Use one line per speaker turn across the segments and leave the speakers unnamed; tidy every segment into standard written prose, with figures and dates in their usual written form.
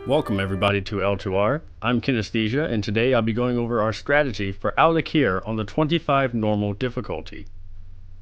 Welcome everybody to L2R. I'm Kinaesthesia, and today I'll be going over our strategy for Al-Akir on the 25 normal difficulty.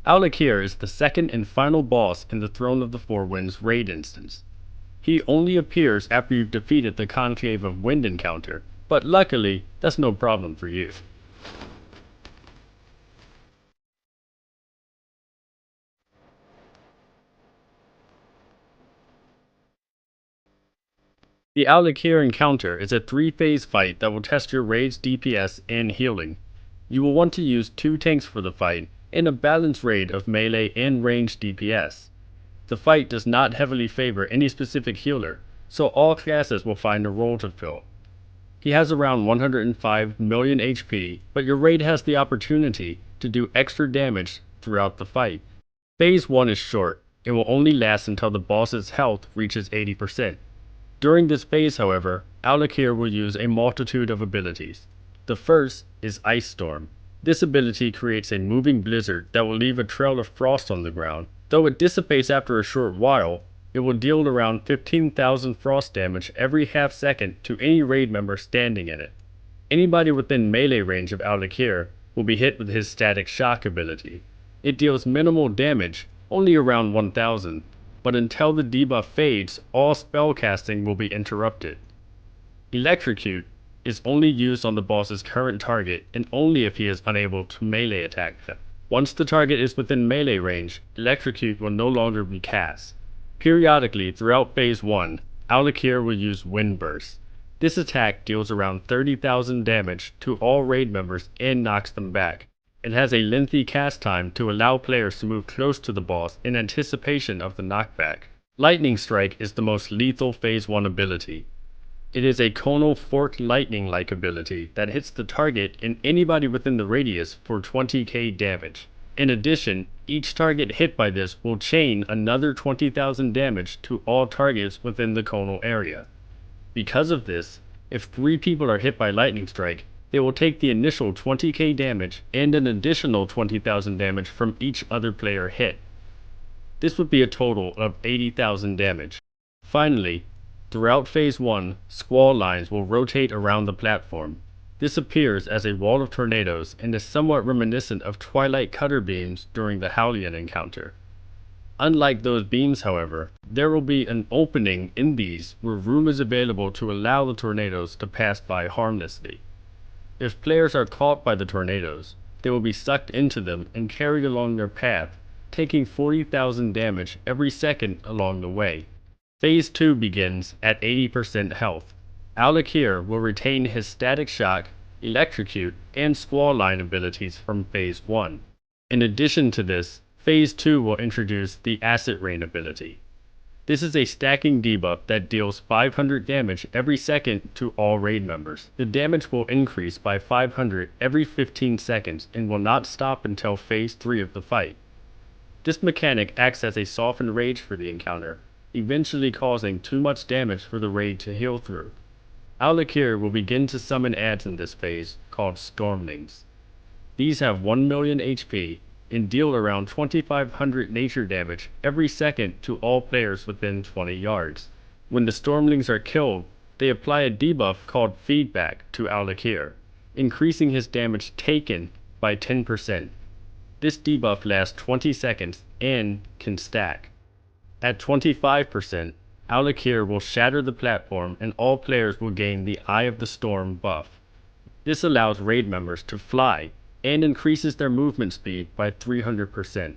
Al-Akir is the second and final boss in the Throne of the Four Winds raid instance. He only appears after you've defeated the Conclave of Wind encounter, but luckily, that's no problem for you. The Al-Akir encounter is a 3-phase fight that will test your raid's DPS and healing. You will want to use 2 tanks for the fight, and a balanced raid of melee and ranged DPS. The fight does not heavily favor any specific healer, so all classes will find a role to fill. He has around 105 million HP, but your raid has the opportunity to do extra damage throughout the fight. Phase 1 is short. It will only last until the boss's health reaches 80%. During this phase, however, Al-Akir will use a multitude of abilities. The first is Ice Storm. This ability creates a moving blizzard that will leave a trail of frost on the ground. Though it dissipates after a short while, it will deal around 15,000 frost damage every half second to any raid member standing in it. Anybody within melee range of Al-Akir will be hit with his Static Shock ability. It deals minimal damage, only around 1,000. But until the debuff fades, all spellcasting will be interrupted. Electrocute is only used on the boss's current target and only if he is unable to melee attack them. Once the target is within melee range, Electrocute will no longer be cast. Periodically throughout Phase 1, Al-Akir will use Wind Burst. This attack deals around 30,000 damage to all raid members and knocks them back. It has a lengthy cast time to allow players to move close to the boss in anticipation of the knockback. Lightning Strike is the most lethal Phase 1 ability. It is a conal forked lightning-like ability that hits the target and anybody within the radius for 20k damage. In addition, each target hit by this will chain another 20,000 damage to all targets within the conal area. Because of this, if 3 people are hit by Lightning Strike, they will take the initial 20k damage and an additional 20,000 damage from each other player hit. This would be a total of 80,000 damage. Finally, throughout Phase 1, squall lines will rotate around the platform. This appears as a wall of tornadoes and is somewhat reminiscent of Twilight Cutter beams during the Howlian encounter. Unlike those beams, however, there will be an opening in these where room is available to allow the tornadoes to pass by harmlessly. If players are caught by the tornadoes, they will be sucked into them and carried along their path, taking 40,000 damage every second along the way. Phase 2 begins at 80% health. Al-Akir will retain his Static Shock, Electrocute, and Squall Line abilities from Phase 1. In addition to this, Phase 2 will introduce the Acid Rain ability. This is a stacking debuff that deals 500 damage every second to all raid members. The damage will increase by 500 every 15 seconds and will not stop until Phase 3 of the fight. This mechanic acts as a softened rage for the encounter, eventually causing too much damage for the raid to heal through. Al-Akir will begin to summon adds in this phase, called Stormlings. These have 1 million HP, and deal around 2,500 nature damage every second to all players within 20 yards. When the Stormlings are killed, they apply a debuff called Feedback to Al-Akir, increasing his damage taken by 10%. This debuff lasts 20 seconds and can stack. At 25%, Al-Akir will shatter the platform and all players will gain the Eye of the Storm buff. This allows raid members to fly and increases their movement speed by 300%.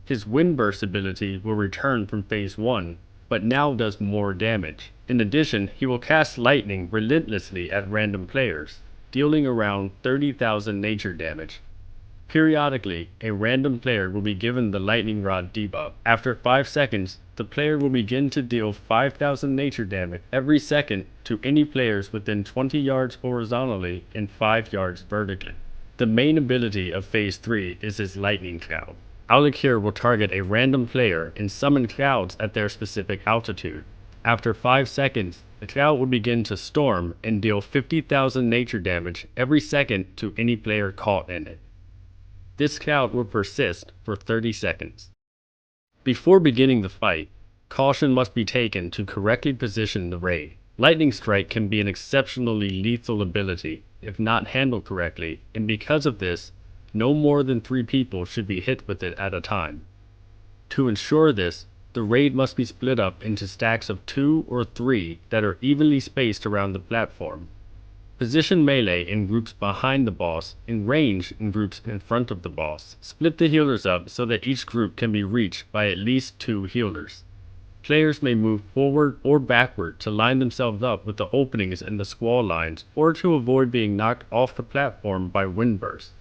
His Wind Burst ability will return from Phase 1, but now does more damage. In addition, he will cast lightning relentlessly at random players, dealing around 30,000 nature damage. Periodically, a random player will be given the Lightning Rod debuff. After 5 seconds, the player will begin to deal 5,000 nature damage every second to any players within 20 yards horizontally and 5 yards vertically. The main ability of Phase 3 is his Lightning Cloud. Al-Akir will target a random player and summon clouds at their specific altitude. After 5 seconds, the cloud will begin to storm and deal 50,000 nature damage every second to any player caught in it. This cloud will persist for 30 seconds. Before beginning the fight, caution must be taken to correctly position the raid. Lightning Strike can be an exceptionally lethal ability if not handled correctly, and because of this, no more than 3 people should be hit with it at a time. To ensure this, the raid must be split up into stacks of 2 or 3 that are evenly spaced around the platform. Position melee in groups behind the boss, and range in groups in front of the boss. Split the healers up so that each group can be reached by at least 2 healers. Players may move forward or backward to line themselves up with the openings in the squall lines or to avoid being knocked off the platform by wind bursts,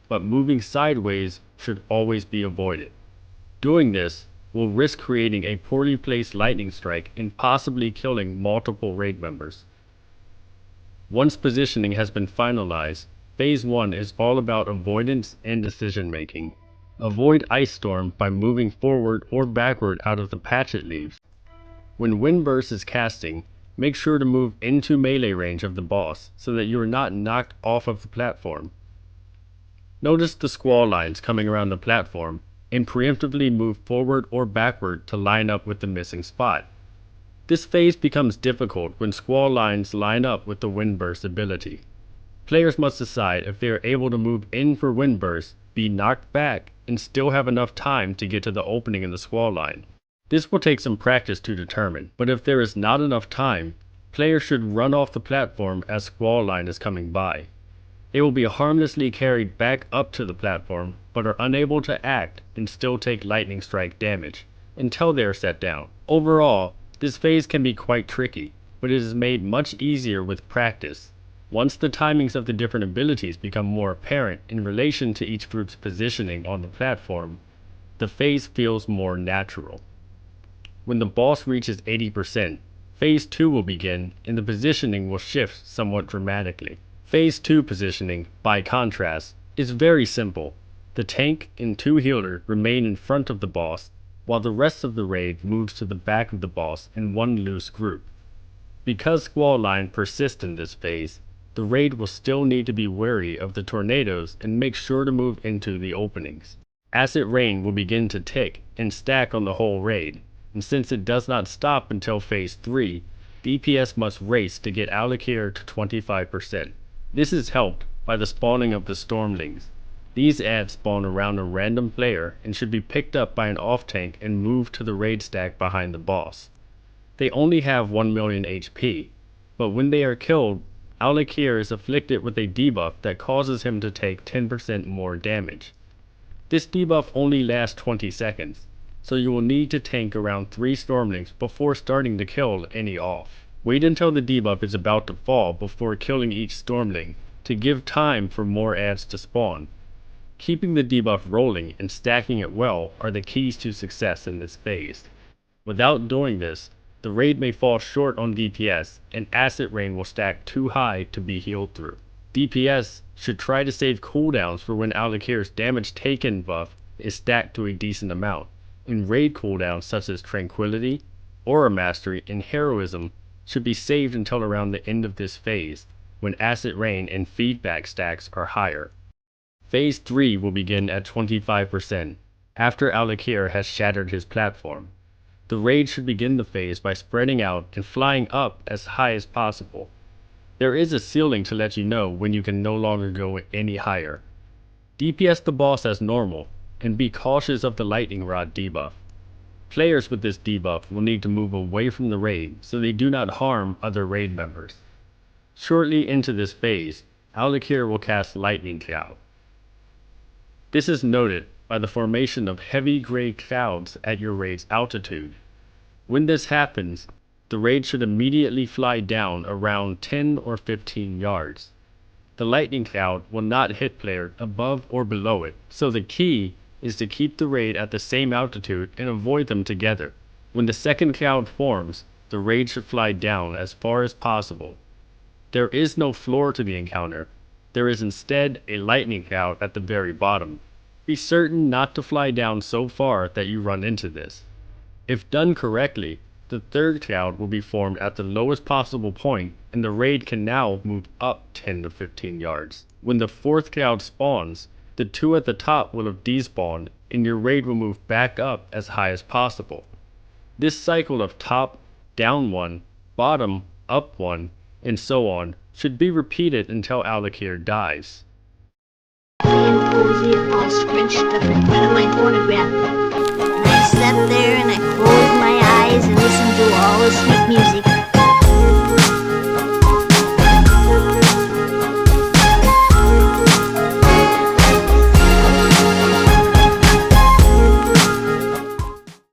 but moving sideways should always be avoided. Doing this will risk creating a poorly placed lightning strike and possibly killing multiple raid members. Once positioning has been finalized, Phase 1 is all about avoidance and decision making. Avoid Ice Storm by moving forward or backward out of the patch it leaves. When Wind Burst is casting, make sure to move into melee range of the boss so that you are not knocked off of the platform. Notice the squall lines coming around the platform and preemptively move forward or backward to line up with the missing spot. This phase becomes difficult when squall lines line up with the Wind Burst ability. Players must decide if they are able to move in for Wind Burst, be knocked back, and still have enough time to get to the opening in the squall line. This will take some practice to determine, but if there is not enough time, players should run off the platform as squall line is coming by. They will be harmlessly carried back up to the platform, but are unable to act and still take lightning strike damage until they are set down. Overall, this phase can be quite tricky, but it is made much easier with practice. Once the timings of the different abilities become more apparent in relation to each group's positioning on the platform, the phase feels more natural. When the boss reaches 80%, Phase 2 will begin and the positioning will shift somewhat dramatically. Phase 2 positioning, by contrast, is very simple. The tank and 2 healers remain in front of the boss, while the rest of the raid moves to the back of the boss in one loose group. Because squall line persists in this phase, the raid will still need to be wary of the tornadoes and make sure to move into the openings. Acid rain will begin to tick and stack on the whole raid, and since it does not stop until Phase 3, DPS must race to get Alakir to 25%. This is helped by the spawning of the Stormlings. These ads spawn around a random player and should be picked up by an off-tank and moved to the raid stack behind the boss. They only have 1 million HP, but when they are killed, Alakir is afflicted with a debuff that causes him to take 10% more damage. This debuff only lasts 20 seconds, so you will need to tank around 3 Stormlings before starting to kill any off. Wait until the debuff is about to fall before killing each Stormling to give time for more ads to spawn. Keeping the debuff rolling and stacking it well are the keys to success in this phase. Without doing this, the raid may fall short on DPS and acid rain will stack too high to be healed through. DPS should try to save cooldowns for when Alakir's damage taken buff is stacked to a decent amount, and raid cooldowns such as Tranquility, Aura Mastery, and Heroism should be saved until around the end of this phase, when acid rain and feedback stacks are higher. Phase 3 will begin at 25%, after Alakir has shattered his platform. The raid should begin the phase by spreading out and flying up as high as possible. There is a ceiling to let you know when you can no longer go any higher. DPS the boss as normal, and be cautious of the lightning rod debuff. Players with this debuff will need to move away from the raid so they do not harm other raid members. Shortly into this phase, Alakir will cast Lightning Cloud. This is noted by the formation of heavy gray clouds at your raid's altitude. When this happens, the raid should immediately fly down around 10 or 15 yards. The lightning cloud will not hit players above or below it, so the key is to keep the raid at the same altitude and avoid them together. When the second cloud forms, the raid should fly down as far as possible. There is no floor to the encounter. There is instead a lightning cloud at the very bottom. Be certain not to fly down so far that you run into this. If done correctly, the third cloud will be formed at the lowest possible point and the raid can now move up 10 to 15 yards. When the fourth cloud spawns, the 2 at the top will have despawned and your raid will move back up as high as possible. This cycle of top, down 1, bottom, up 1, and so on, should be repeated until Alakir dies.
And cozy and all scrunched up in front of my photograph. And I sat there and I